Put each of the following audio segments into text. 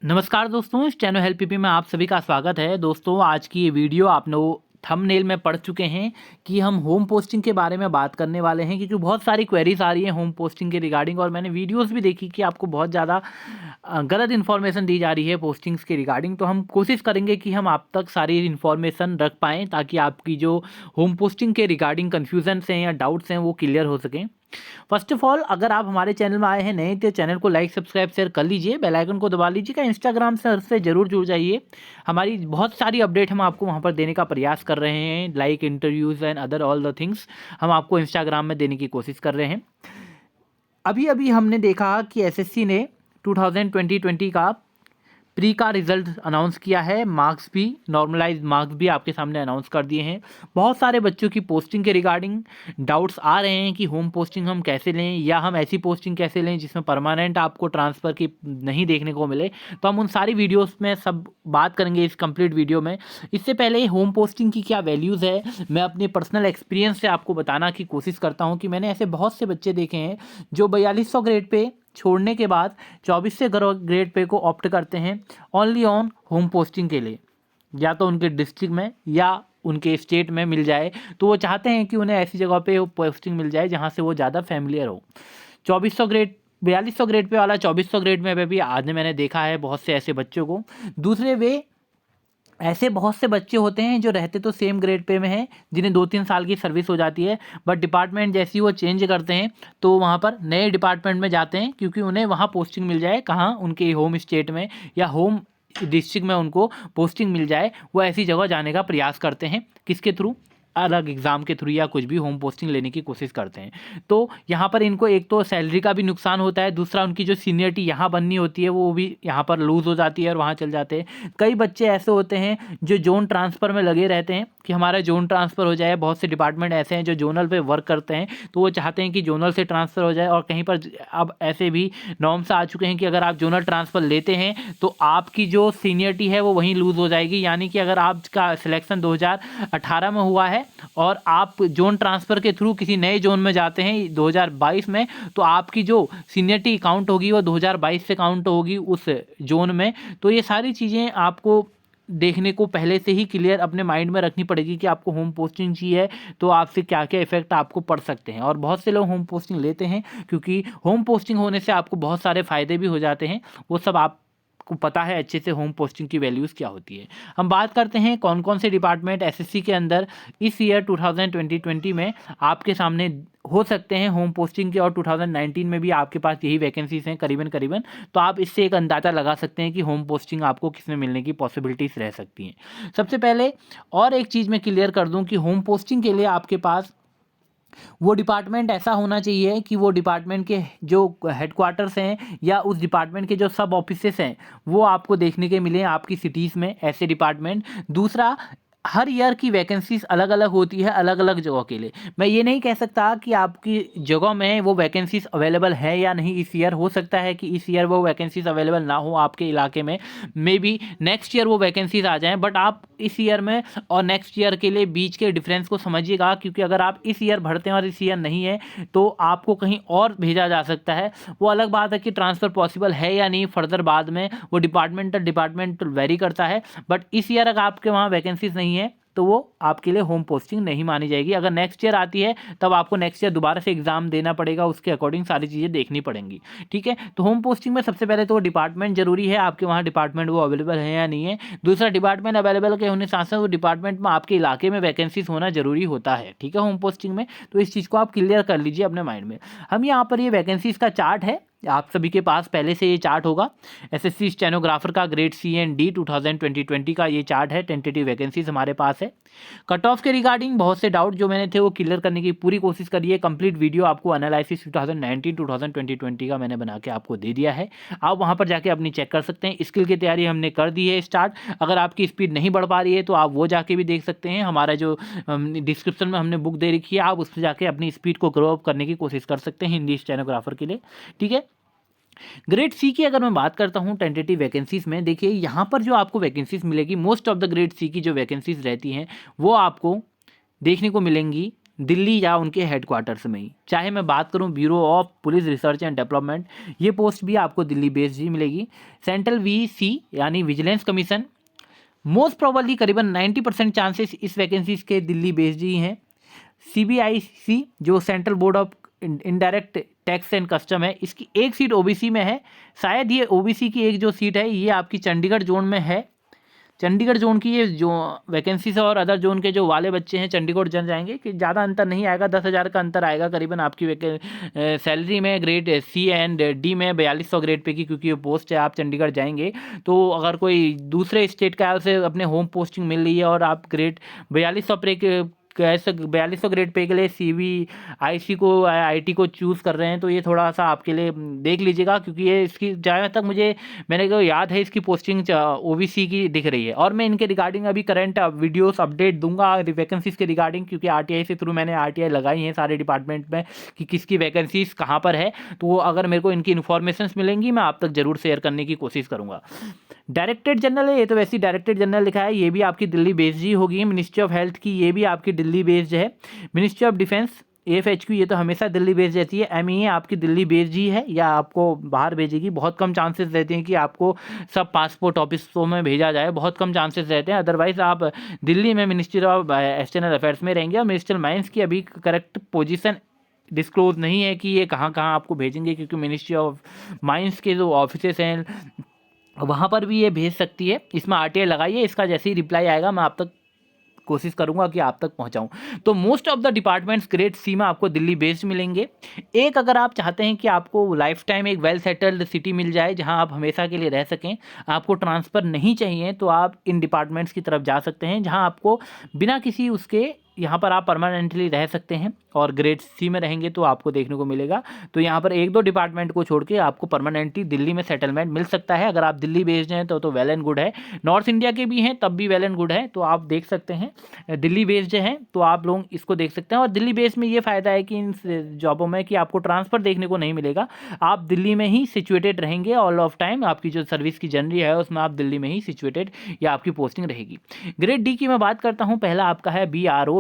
नमस्कार दोस्तों, इस चैनल हेल्प पीपी में आप सभी का स्वागत है। दोस्तों, आज की ये वीडियो आप लोग थंबनेल में पढ़ चुके हैं कि हम होम पोस्टिंग के बारे में बात करने वाले हैं, क्योंकि बहुत सारी क्वेरीज आ रही हैं होम पोस्टिंग के रिगार्डिंग। और मैंने वीडियोस भी देखी कि आपको बहुत ज़्यादा गलत इन्फॉर्मेशन दी जा रही है पोस्टिंग्स के रिगार्डिंग। तो हम कोशिश करेंगे कि हम आप तक सारी इन्फॉर्मेशन रख पाएँ, ताकि आपकी जो होम पोस्टिंग के रिगार्डिंग कन्फ्यूजन्स हैं या डाउट्स हैं वो क्लियर हो सकें। फर्स्ट ऑफ ऑल, अगर आप हमारे चैनल में आए हैं नए तो चैनल को लाइक सब्सक्राइब शेयर कर लीजिए, बेल आइकन को दबा लीजिएगा। इंस्टाग्राम से जरूर जुड़ जाइए, हमारी बहुत सारी अपडेट हम आपको वहाँ पर देने का प्रयास कर रहे हैं, like interviews and other all the things हम आपको इंस्टाग्राम में देने की कोशिश कर रहे हैं। अभी अभी हमने देखा कि एसएससी ने 2020 का प्री का रिजल्ट अनाउंस किया है। मार्क्स भी, नॉर्मलाइज मार्क्स भी आपके सामने अनाउंस कर दिए हैं। बहुत सारे बच्चों की पोस्टिंग के रिगार्डिंग डाउट्स आ रहे हैं कि होम पोस्टिंग हम कैसे लें, या हम ऐसी पोस्टिंग कैसे लें जिसमें परमानेंट आपको ट्रांसफ़र की नहीं देखने को मिले। तो हम उन सारी वीडियोस में सब बात करेंगे इस कंप्लीट वीडियो में। इससे पहले होम पोस्टिंग की क्या वैल्यूज़ है, मैं अपने पर्सनल एक्सपीरियंस से आपको बताना की कोशिश करता हूँ कि मैंने ऐसे बहुत से बच्चे देखे हैं जो 4200 ग्रेड पे छोड़ने के बाद 2400 ग्रेड पे को ऑप्ट करते हैं ओनली ऑन होम पोस्टिंग के लिए, या तो उनके डिस्ट्रिक्ट में या उनके स्टेट में मिल जाए। तो वो चाहते हैं कि उन्हें ऐसी जगह पे पोस्टिंग मिल जाए जहाँ से वो ज़्यादा फैमिलियर हो। 2400 ग्रेड 4200 ग्रेड पे वाला 2400 ग्रेड में भी आज मैंने देखा है बहुत से ऐसे बच्चों को। दूसरे वे ऐसे बहुत से बच्चे होते हैं जो रहते तो सेम ग्रेड पे में हैं, जिन्हें 2-3 साल की सर्विस हो जाती है, बट डिपार्टमेंट जैसे ही वो चेंज करते हैं तो वहाँ पर नए डिपार्टमेंट में जाते हैं, क्योंकि उन्हें वहाँ पोस्टिंग मिल जाए, कहाँ, उनके होम स्टेट में या होम डिस्ट्रिक्ट में उनको पोस्टिंग मिल जाए। वो ऐसी जगह जाने का प्रयास करते हैं, किसके थ्रू, अलग एग्ज़ाम के थ्रू या कुछ भी होम पोस्टिंग लेने की कोशिश करते हैं। तो यहाँ पर इनको एक तो सैलरी का भी नुकसान होता है, दूसरा उनकी जो सीनियरिटी यहाँ बननी होती है वो भी यहाँ पर लूज़ हो जाती है और वहाँ चल जाते हैं। कई बच्चे ऐसे होते हैं जो जोन ट्रांसफ़र में लगे रहते हैं कि हमारा जोन ट्रांसफ़र हो जाए। बहुत से डिपार्टमेंट ऐसे हैं जो जोनल पे वर्क करते हैं, तो वो चाहते हैं कि जोनल से ट्रांसफ़र हो जाए। और कहीं पर अब ऐसे भी नॉर्म्स आ चुके हैं कि अगर आप जोनल ट्रांसफ़र लेते हैं तो आपकी जो सीनियरिटी है वो वहीं लूज़ हो जाएगी। यानी कि अगर आपका सिलेक्शन 2018 में हुआ है और आप जोन ट्रांसफ़र के थ्रू किसी नए जोन में जाते हैं 2022 में, तो आपकी जो सीनियरिटी काउंट होगी वो 2022 से काउंट होगी उस जोन में। तो ये सारी चीज़ें आपको देखने को पहले से ही क्लियर अपने माइंड में रखनी पड़ेगी कि आपको होम पोस्टिंग चाहिए तो आपसे क्या क्या इफेक्ट आपको पड़ सकते हैं। और बहुत से लोग होम पोस्टिंग लेते हैं क्योंकि होम पोस्टिंग होने से आपको बहुत सारे फ़ायदे भी हो जाते हैं। वो सब आपको पता है अच्छे से होम पोस्टिंग की वैल्यूज़ क्या होती है। हम बात करते हैं कौन कौन से डिपार्टमेंट एसएससी के अंदर इस ईयर 2020 में आपके सामने हो सकते हैं होम पोस्टिंग के, और 2019 में भी आपके पास यही वैकेंसीज हैं करीबन। तो आप इससे एक अंदाज़ा लगा सकते हैं कि होम पोस्टिंग आपको किस में मिलने की पॉसिबिलिटीज़ रह सकती हैं। सबसे पहले और एक चीज़ मैं क्लियर कर दूं कि होम पोस्टिंग के लिए आपके पास वो डिपार्टमेंट ऐसा होना चाहिए कि वो डिपार्टमेंट के जो हेडक्वार्टर्स हैं या उस डिपार्टमेंट के जो सब ऑफिसेस हैं वो आपको देखने के मिले आपकी सिटीज़ में, ऐसे डिपार्टमेंट। दूसरा, हर ईयर की वैकेंसीज अलग अलग होती है अलग अलग जगह के लिए। मैं ये नहीं कह सकता कि आपकी जगह में वो वैकेंसीज अवेलेबल है या नहीं इस ईयर। हो सकता है कि इस ईयर वो वैकेंसीज अवेलेबल ना हो आपके इलाके में, मे बी नेक्स्ट ईयर वो वैकेंसीज आ जाएं। बट आप इस ईयर में और नेक्स्ट ईयर के लिए बीच के डिफरेंस को समझिएगा, क्योंकि अगर आप इस ईयर भरते हैं और इस ईयर नहीं है तो आपको कहीं और भेजा जा सकता है। वो अलग बात है कि ट्रांसफ़र पॉसिबल है या नहीं, फर्दर बाद में वो डिपार्टमेंट वेरी करता है। बट इस ईयर अगर आपके वहाँ वैकेंसीज नहीं है तो वो आपके लिए होम पोस्टिंग नहीं मानी जाएगी। अगर नेक्स्ट ईयर आती है तब आपको नेक्स्ट ईयर दोबारा से एग्जाम देना पड़ेगा, उसके अकॉर्डिंग सारी चीज़ें देखनी पड़ेंगी। ठीक है, तो होम पोस्टिंग में सबसे पहले तो डिपार्टमेंट जरूरी है, आपके वहाँ डिपार्टमेंट वो अवेलेबल है या नहीं है। दूसरा, डिपार्टमेंट अवेलेबल के होने साथ साथ वो डिपार्टमेंट में आपके इलाके में वैकेंसीज होना जरूरी होता है। ठीक है, होम पोस्टिंग में। तो इस चीज़ को आप क्लियर कर लीजिए अपने माइंड में। हम यहाँ पर ये वैकेंसीज का चार्ट है, आप सभी के पास पहले से ये चार्ट होगा। एसएससी स्टेनोग्राफर का ग्रेड सी एंड डी 2020 का ये चार्ट है, टेंटेटिव वैकेंसीज हमारे पास है। कट ऑफ के रिगार्डिंग बहुत से डाउट जो मैंने थे वो क्लियर करने की पूरी कोशिश करी है। कंप्लीट वीडियो आपको एनालिसिस 2019-2020 का मैंने बना के आपको दे दिया है, आप वहाँ पर जाके अपनी चेक कर सकते हैं। स्किल की तैयारी हमने कर दी है स्टार्ट। अगर आपकी स्पीड नहीं बढ़ पा रही है तो आप वो जाके भी देख सकते हैं, हमारा जो डिस्क्रिप्शन में हमने बुक दे रखी है, आप उसमें जाके अपनी स्पीड को ग्रो अप करने की कोशिश कर सकते हैं हिंदी स्टेनोग्राफर के लिए। ठीक है, ग्रेड सी की अगर मैं बात करता हूं टेंटेटिव वैकेंसीज में, देखिए यहाँ पर जो आपको वैकेंसीज मिलेगी, most of the grade C की जो वैकेंसीज रहती हैं वो आपको देखने को मिलेंगी दिल्ली या उनके हेडक्वार्टर्स में ही। चाहे मैं बात करूं bureau of police research and development, ये पोस्ट भी आपको दिल्ली बेस्ड ही मिलेगी। सेंट्रल वीसी यानी विजिलेंस कमीशन, मोस्ट प्रोबेबली करीबन 90% चांसेस इस वैकेंसीज के दिल्ली बेस्ड ही हैं। CBIC जो central board of indirect tax and custom है, इसकी एक सीट ओबीसी में है। शायद ये ओबीसी की एक जो सीट है ये आपकी चंडीगढ़ जोन में है। चंडीगढ़ जोन की ये जो वैकेंसी है और अदर जोन के जो वाले बच्चे हैं चंडीगढ़ जन जाएंगे कि ज़्यादा अंतर नहीं आएगा, 10,000 का अंतर आएगा करीबन आपकी सैलरी में। ग्रेड C एंड D में 4200 ग्रेड पे की क्योंकि ये पोस्ट है, आप चंडीगढ़ जाएंगे तो अगर कोई दूसरे स्टेट का है उसे अपने होम पोस्टिंग मिल रही है और आप ग्रेड 4200 पे 4200 ग्रेड पे के लिए CBIC को IT को चूज़ कर रहे हैं, तो ये थोड़ा सा आपके लिए देख लीजिएगा क्योंकि ये इसकी जहाँ तक मुझे मैंने को याद है इसकी पोस्टिंग OBC की दिख रही है। और मैं इनके रिगार्डिंग अभी करंट वीडियोस अपडेट दूंगा वैकेंसीज के रिगार्डिंग, क्योंकि RTI से थ्रू मैंने RTI लगाई है सारे डिपार्टमेंट में कि किसकी वैकेंसीज कहाँ पर है, तो अगर मेरे को इनकी इन्फॉर्मेशन मिलेंगी मैं आप तक जरूर शेयर करने की कोशिश करूँगा। डायरेक्टरेट जनरल है, ये तो वैसे ही डायरेक्टरेट जनरल लिखा है, ये भी आपकी दिल्ली बेस्ड ही होगी। मिनिस्ट्री ऑफ हेल्थ की ये भी आपकी दिल्ली बेस्ड है। मिनिस्ट्री ऑफ डिफेंस AFHQ ये तो हमेशा दिल्ली बेस्ड रहती है। MEA आपकी दिल्ली बेस्ड ही है या आपको बाहर भेजेगी, बहुत कम चांसेस रहते हैं कि आपको सब पासपोर्ट ऑफिसों में भेजा जाए, बहुत कम चांसेस रहते हैं। अदरवाइज आप दिल्ली में मिनिस्ट्री ऑफ एक्सटर्नल अफेयर्स में रहेंगे। और मिनिस्ट्रियल माइंस की अभी करेक्ट पोजीशन डिस्क्लोज नहीं है कि ये कहाँ कहाँ आपको भेजेंगे, क्योंकि मिनिस्ट्री ऑफ माइंस के जो ऑफिसेस हैं वहाँ पर भी ये भेज सकती है। इसमें RTI लगाइए, इसका जैसे ही रिप्लाई आएगा मैं आप तक कोशिश करूंगा कि आप तक पहुंचाऊं। तो most of the departments grade C में आपको दिल्ली बेस्ड मिलेंगे। एक अगर आप चाहते हैं कि आपको लाइफ टाइम एक वेल सेटल्ड सिटी मिल जाए जहां आप हमेशा के लिए रह सकें, आपको ट्रांसफ़र नहीं चाहिए, तो आप इन डिपार्टमेंट्स की तरफ जा सकते हैं जहां आपको बिना किसी उसके यहाँ पर आप परमानेंटली रह सकते हैं और ग्रेड C में रहेंगे तो आपको देखने को मिलेगा। तो यहाँ पर एक दो डिपार्टमेंट को छोड़ के आपको परमानेंटली दिल्ली में सेटलमेंट मिल सकता है। अगर आप दिल्ली बेस्ड हैं तो वेल एंड गुड है। नॉर्थ इंडिया के भी हैं तब भी वेल एंड गुड है, तो आप देख सकते हैं। दिल्ली बेस्ड हैं तो आप लोग इसको देख सकते हैं। और दिल्ली बेस्ड में ये फ़ायदा है कि इन जॉबों में कि आपको ट्रांसफ़र देखने को नहीं मिलेगा, आप दिल्ली में ही सिचुएटेड रहेंगे ऑल ऑफ टाइम। आपकी जो सर्विस की जर्नी है उसमें आप दिल्ली में ही सिचुएटेड या आपकी पोस्टिंग रहेगी। ग्रेड D की मैं बात करता हूँ, पहला आपका है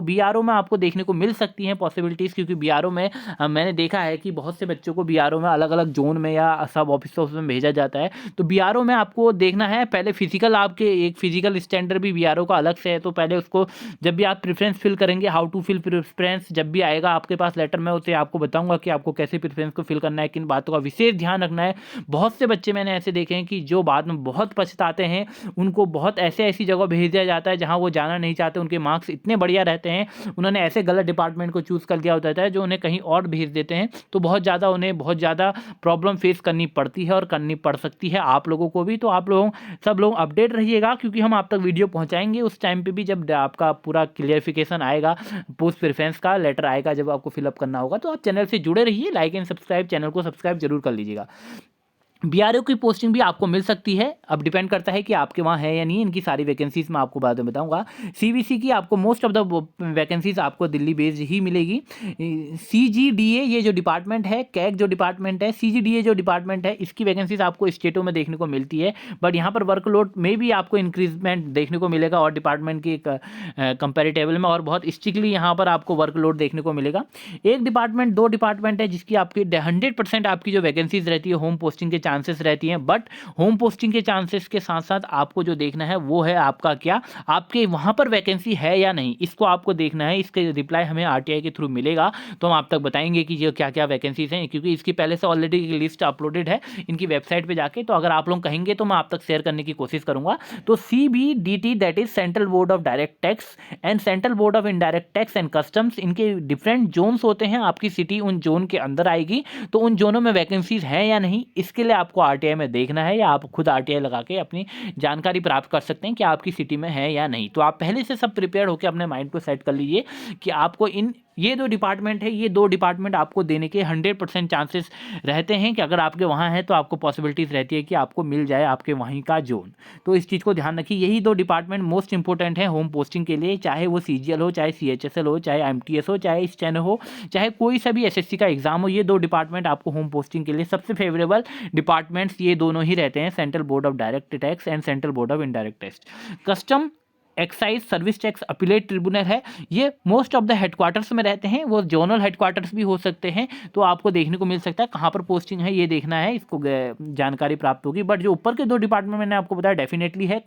BRO में आपको देखने को मिल सकती हैं पॉसिबिलिटीज़, क्योंकि BRO में मैंने देखा है कि बहुत से बच्चों को BRO में अलग अलग जोन में या सब ऑफिसों में भेजा जाता है। तो BRO में आपको देखना है पहले फिजिकल, आपके एक फिजिकल स्टैंडर्ड भी BRO का अलग से है, तो पहले उसको जब भी आप प्रेफरेंस फिल करेंगे, हाउ टू फिल प्रेफरेंस जब भी आएगा आपके पास लेटर में, उसे आपको बताऊंगा कि आपको कैसे प्रेफरेंस को फिल करना है, किन बातों का विशेष ध्यान रखना है। बहुत से बच्चे मैंने ऐसे देखे हैं कि जो बाद में बहुत पछताते हैं, उनको बहुत ऐसी जगह भेज दिया जाता है जहाँ वो जाना नहीं चाहते, उनके मार्क्स इतने बढ़िया रहते हैं, उन्होंने ऐसे गलत डिपार्टमेंट को चूज़ कर दिया होता है जो उन्हें कहीं और भेज देते हैं, तो उन्हें बहुत ज़्यादा प्रॉब्लम फेस करनी पड़ती है और करनी पड़ सकती है आप लोगों को भी। तो आप लोग सब लोग अपडेट रहिएगा, क्योंकि हम आप तक वीडियो पहुंचाएंगे उस टाइम पे भी जब आपका पूरा क्लियरिफिकेशन आएगा, पोस्ट प्रेफरेंस का लेटर आएगा जब आपको फिलअप करना होगा। तो आप चैनल से जुड़े रहिए, लाइक एंड सब्सक्राइब, चैनल को सब्सक्राइब जरूर कर लीजिएगा। BRO की पोस्टिंग भी आपको मिल सकती है, अब डिपेंड करता है कि आपके वहाँ है या नहीं। इनकी सारी वैकेंसीज मैं आपको बाद में बताऊंगा। CBC की आपको मोस्ट ऑफ द वैकेंसीज आपको दिल्ली बेस्ड ही मिलेगी। CGDA ये जो डिपार्टमेंट है, CAG जो डिपार्टमेंट है, CGDA जो डिपार्टमेंट है, इसकी वैकेंसीज आपको स्टेटों में देखने को मिलती है, बट यहाँ पर वर्कलोड में भी आपको इंक्रीजमेंट देखने को मिलेगा और डिपार्टमेंट के कंपेरेटिवल में, और बहुत स्ट्रिक्टली यहाँ पर आपको वर्कलोड देखने को मिलेगा। एक डिपार्टमेंट, दो डिपार्टमेंट है जिसकी आपकी 100% आपकी जो वैकेंसीज रहती है होम पोस्टिंग के चांसेस रहती हैं, बट होम पोस्टिंग के चांसेस के साथ साथ आपको जो देखना है वो है आपका क्या, आपके वहां पर वैकेंसी है या नहीं, इसको आपको देखना है। इसके रिप्लाई हमें RTI के थ्रू मिलेगा तो हम आप तक बताएंगे कि ये क्या क्या वैकेंसीज हैं, क्योंकि इसकी पहले से ऑलरेडी लिस्ट अपलोडेड है इनकी वेबसाइट पे जाके, तो अगर आप लोग कहेंगे तो मैं आप तक शेयर करने की कोशिश करूंगा। तो CBDT that is central board of direct tax and central board of indirect tax and customs, इनके डिफरेंट जोन्स होते हैं, आपकी सिटी उन जोन के अंदर आएगी, तो उन जोनों में वैकेंसीज हैं या नहीं, इसके लिए आपको RTI में देखना है, या आप खुद RTI लगा के अपनी जानकारी प्राप्त कर सकते हैं कि आपकी सिटी में है या नहीं। तो आप पहले से सब प्रिपेयर होकर अपने माइंड को सेट कर लीजिए कि आपको ये दो डिपार्टमेंट है, ये दो डिपार्टमेंट आपको देने के 100% चांसेस रहते हैं कि अगर आपके वहाँ है तो आपको पॉसिबिलिटीज़ रहती है कि आपको मिल जाए आपके वहीं का जोन। तो इस चीज़ को ध्यान रखिए, यही दो डिपार्टमेंट मोस्ट इंपॉर्टेंट है होम पोस्टिंग के लिए, चाहे वो CGL हो, चाहे CHSL हो, चाहे MTS हो, चाहे स्टेनो हो, चाहे कोई सा भी SSC का एग्जाम हो, ये दो डिपार्टमेंट आपको होम पोस्टिंग के लिए सबसे फेवरेबल डिपार्टमेंट्स ये दोनों ही रहते हैं, central board of direct tax and central board of indirect tax. Excise service tax appellate tribunal है, ये मोस्ट ऑफ द हेडक्वार्टर्स में रहते हैं, वो जोनल हेडक्वार्टर्स भी हो सकते हैं। तो आपको देखने को मिल सकता है कहाँ पर पोस्टिंग है, ये देखना है, इसको जानकारी प्राप्त होगी। बट जो ऊपर के 2 डिपार्टमेंट मैंने आपको बताया डेफिनेटली है।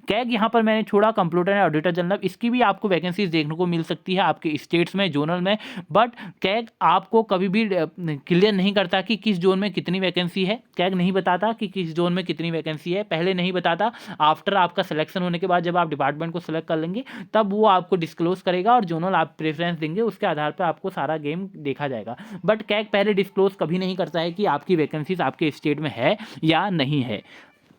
कैग यहाँ पर मैंने छोड़ा, कंप्यूटर एंड ऑडिटर जनरल, इसकी भी आपको वैकेंसीज देखने को मिल सकती है आपके स्टेट्स में, जोनल में। बट कैग आपको कभी भी क्लियर नहीं करता कि किस जोन में कितनी वैकेंसी है। कैग नहीं बताता कि किस जोन में कितनी वैकेंसी है, पहले नहीं बताता। आफ्टर आपका सिलेक्शन होने के बाद जब आप डिपार्टमेंट को सेलेक्ट कर लेंगे तब वो आपको डिस्क्लोज करेगा और जोनल आप प्रेफरेंस देंगे, उसके आधार पर आपको सारा गेम देखा जाएगा। बट कैग पहले डिस्क्लोज कभी नहीं करता है कि आपकी वैकेंसीज आपके स्टेट में है या नहीं है।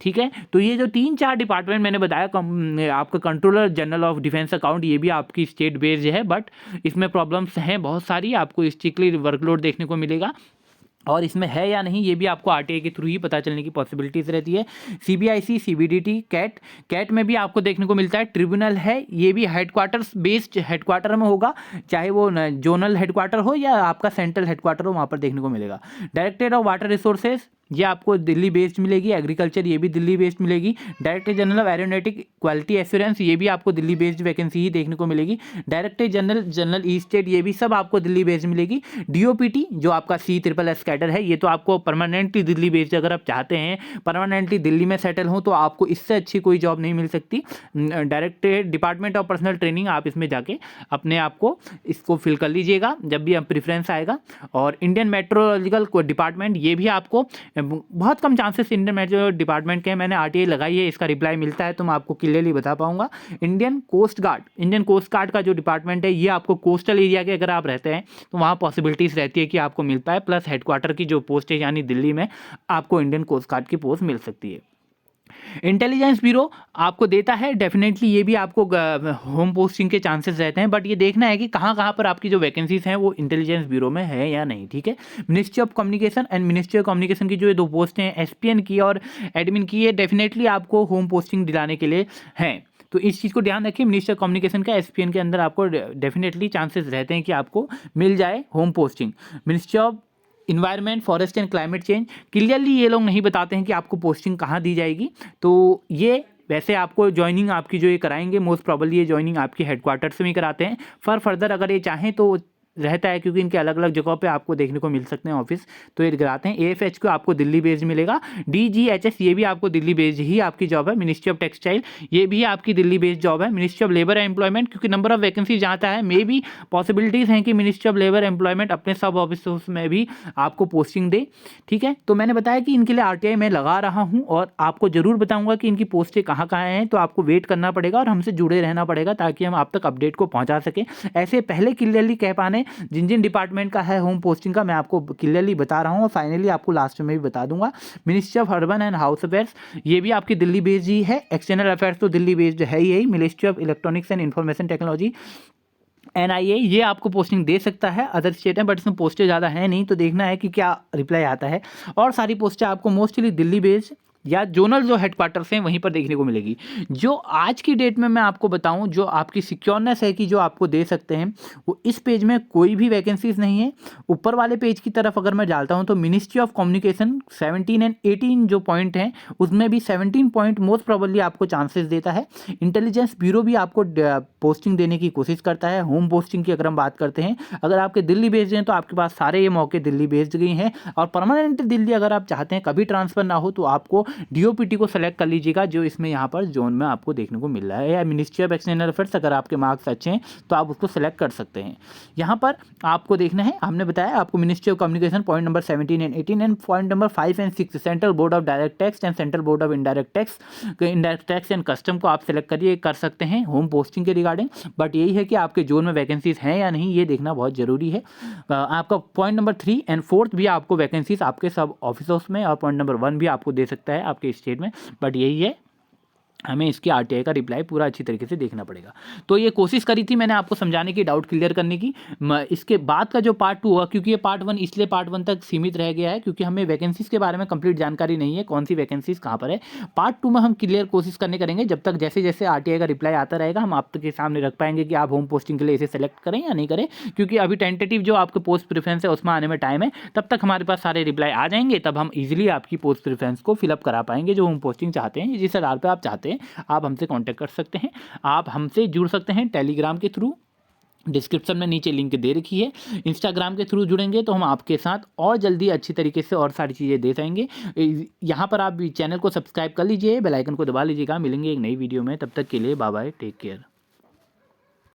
ठीक है, तो ये जो 3-4 डिपार्टमेंट मैंने बताया, आपका controller general of defence account, ये भी आपकी स्टेट बेस्ड है। बट इसमें प्रॉब्लम्स हैं बहुत सारी, आपको स्ट्रिक्टली वर्कलोड देखने को मिलेगा और इसमें है या नहीं ये भी आपको आरटीआई के थ्रू ही पता चलने की पॉसिबिलिटीज रहती है। सीबीआईसी, सीबीडीटी, कैट में भी आपको देखने को मिलता है। ट्रिब्यूनल है, ये भी हेडक्वार्टर्स बेस्ड हेडक्वार्टर में होगा, चाहे वो जोनल हेडक्वार्टर हो या आपका सेंट्रल हेडक्वार्टर हो, वहाँ पर देखने को मिलेगा। डायरेक्टरेट ऑफ वाटर रिसोर्सेज, ये आपको दिल्ली बेस्ड मिलेगी। एग्रीकल्चर, ये भी दिल्ली बेस्ड मिलेगी। Director general of aeronautic quality assurance, ये भी आपको दिल्ली बेस्ड वैकेंसी ही देखने को मिलेगी। डायरेक्टर जनरल ई स्टेट, ये भी सब आपको दिल्ली बेस्ड मिलेगी। डीओपीटी जो आपका CSSS कैडर है, ये तो आपको परमानेंटली दिल्ली बेस्ड, अगर आप चाहते हैं परमानेंटली दिल्ली में सेटल हो तो आपको इससे अच्छी कोई जॉब नहीं मिल सकती। Director department of personal training, आप इसमें जाके अपने आप को इसको फिल कर लीजिएगा जब भी प्रेफरेंस आएगा। और इंडियन मेट्रोलॉजिकल डिपार्टमेंट, ये भी आपको बहुत कम चांसेस इंडियन मेट्रो डिपार्टमेंट के हैं, मैंने आरटीआई लगाई है, इसका रिप्लाई मिलता है तो मैं आपको क्लियरली बता पाऊंगा। इंडियन कोस्ट गार्ड का जो डिपार्टमेंट है, ये आपको कोस्टल एरिया के अगर आप रहते हैं तो वहाँ पॉसिबिलिटीज़ रहती है कि आपको मिल पाए। प्लस हेडक्वार्टर की जो पोस्ट है यानी दिल्ली में, आपको इंडियन कोस्ट गार्ड की पोस्ट मिल सकती है। इंटेलिजेंस ब्यूरो आपको देता है, डेफिनेटली ये भी आपको होम पोस्टिंग के चांसेस रहते हैं। बट ये देखना है कि कहाँ कहाँ पर आपकी जो वैकेंसीज हैं वो इंटेलिजेंस ब्यूरो में है या नहीं। ठीक है, ministry of communication and ministry of communication की जो ये 2 पोस्ट हैं, एसपीएन की और एडमिन की, ये डेफिनेटली आपको होम पोस्टिंग दिलाने के लिए हैं। तो इस चीज़ को ध्यान रखिए, मिनिस्टर ऑफ कम्युनिकेशन का एसपीएन के अंदर आपको डेफिनेटली चांसेस रहते हैं कि आपको मिल जाए home posting. Ministry of environment, forest and climate change, clearly ये लोग नहीं बताते हैं कि आपको पोस्टिंग कहाँ दी जाएगी। तो ये वैसे आपको ज्वाइनिंग आपकी जो ये कराएंगे, मोस्ट प्रॉबली ये ज्वाइनिंग आपकी हेडक्वार्टर से भी कराते हैं। फर्दर अगर ये चाहें तो रहता है, क्योंकि इनके अलग अलग जगहों पे आपको देखने को मिल सकते हैं ऑफिस, तो ये कराते हैं। एएफएच को आपको दिल्ली बेस्ड मिलेगा। डीजीएचएस, ये भी आपको दिल्ली बेस्ड ही आपकी जॉब है। मिनिस्ट्री ऑफ टेक्सटाइल, ये भी आपकी दिल्ली बेस्ड जॉब है। Ministry of labour and employment, क्योंकि नंबर ऑफ वैकेंसी जाता है, मे भी पॉसिबिलिटीज़ हैं कि मिनिस्ट्री ऑफ लेबर एम्प्लॉयमेंट अपने सब ऑफिस में भी आपको पोस्टिंग दे। ठीक है, तो मैंने बताया कि इनके लिए आरटीआई मैं लगा रहा हूँ और आपको जरूर बताऊँगा कि इनकी पोस्टें कहाँ कहाँ हैं। तो आपको वेट करना पड़ेगा और हमसे जुड़े रहना पड़ेगा ताकि हम आप तक अपडेट को पहुँचा सकें। ऐसे पहले क्लियरली कह पाने जिन जिन डिपार्टमेंट का है होम पोस्टिंग का, मैं आपको क्लियरली बता रहा हूँ और फाइनली आपको लास्ट में भी बता दूंगा। Ministry of urban and house affairs, ये भी आपकी दिल्ली बेस्ड ही है। एक्सटर्नल अफेयर्स तो दिल्ली बेस्ड है ही। Ministry of electronics and information technology, NIA, ये आपको पोस्टिंग दे सकता है। अदर स्टेट है बट इसमें पोस्टें ज़्यादा है नहीं, तो देखना है कि क्या रिप्लाई आता है। और सारी पोस्टें आपको मोस्टली दिल्ली बेस्ड या जोनल जो हेडक्वार्टर्स हैं वहीं पर देखने को मिलेगी। जो आज की डेट में मैं आपको बताऊं, जो आपकी सिक्योरनेस है कि जो आपको दे सकते हैं, वो इस पेज में कोई भी वैकेंसीज नहीं है। ऊपर वाले पेज की तरफ अगर मैं डालता हूं तो मिनिस्ट्री ऑफ कम्युनिकेशन 17 एंड 18 जो पॉइंट हैं उसमें भी 17 पॉइंट मोस्ट प्रोबेबली आपको चांसेस देता है। इंटेलिजेंस ब्यूरो भी आपको पोस्टिंग देने की कोशिश करता है। होम पोस्टिंग की अगर हम बात करते हैं, अगर आपके दिल्ली बेस्ड हैं तो आपके पास सारे ये मौके दिल्ली बेस्ड गई हैं। और परमानेंट दिल्ली अगर आप चाहते हैं, कभी ट्रांसफर ना हो, तो आपको डीओपीटी को सेलेक्ट कर लीजिएगा, जो इसमें यहाँ पर जोन में आपको देखने को मिल रहा है। या मिनिस्ट्री ऑफ एक्सटर्नल अफेयर्स, अगर आपके मार्क्स अच्छे हैं तो आप उसको सेलेक्ट कर सकते हैं। यहाँ पर आपको देखना है, हमने बताया आपको ministry of communication point number 17 and 18 and point number 5 and 6 central board of direct tax and central board of indirect tax and custom को आप सेलेक्ट करिए, कर सकते हैं होम पोस्टिंग के रिगार्डिंग। बट यही है कि आपके जोन में वैकेंसीज हैं या नहीं, ये देखना बहुत जरूरी है। आपका पॉइंट नंबर 3 एंड 4 भी आपको वैकेंसीज आपके सब ऑफिसों में, और पॉइंट नंबर 1 भी आपको दे सकता है आपके स्टेट में। बट यही है, हमें इसकी आरटीआई का रिप्लाई पूरा अच्छी तरीके से देखना पड़ेगा। तो ये कोशिश करी थी मैंने आपको समझाने की, डाउट क्लियर करने की। इसके बाद का जो पार्ट 2 हुआ, क्योंकि ये पार्ट 1 इसलिए पार्ट 1 तक सीमित रह गया है क्योंकि हमें वैकेंसीज के बारे में कंप्लीट जानकारी नहीं है, कौन सी वैकेंसीज कहाँ पर है। पार्ट 2 में हम क्लियर कोशिश करने करेंगे, जब तक जैसे जैसे आरटीआई का रिप्लाई आता रहेगा हम आपके सामने रख पाएंगे कि आप होम पोस्टिंग के लिए इसे सेलेक्ट करें या नहीं करें। क्योंकि अभी टेंटेटिव जो आपके पोस्ट प्रेफरेंस है उसमें आने में टाइम है, तब तक हमारे पास सारे रिप्लाई आ जाएंगे, तब हम ईजिली आपकी पोस्ट प्रेफरेंस को फिलअप करा पाएंगे जो होम पोस्टिंग चाहते हैं, जिस आधार पर आप चाहते हैं है आप हमसे कांटेक्ट कर सकते हैं। आप हमसे जुड़ सकते हैं टेलीग्राम के थ्रू, डिस्क्रिप्शन में नीचे लिंक दे रखी है। इंस्टाग्राम के थ्रू जुड़ेंगे तो हम आपके साथ और जल्दी अच्छी तरीके से और सारी चीज़ें दे जाएंगे। यहाँ पर आप चैनल को सब्सक्राइब कर लीजिए, बेल आइकन को दबा लीजिएगा। मिलेंगे एक नई वीडियो में, तब तक के लिए बाय बाय, टेक केयर।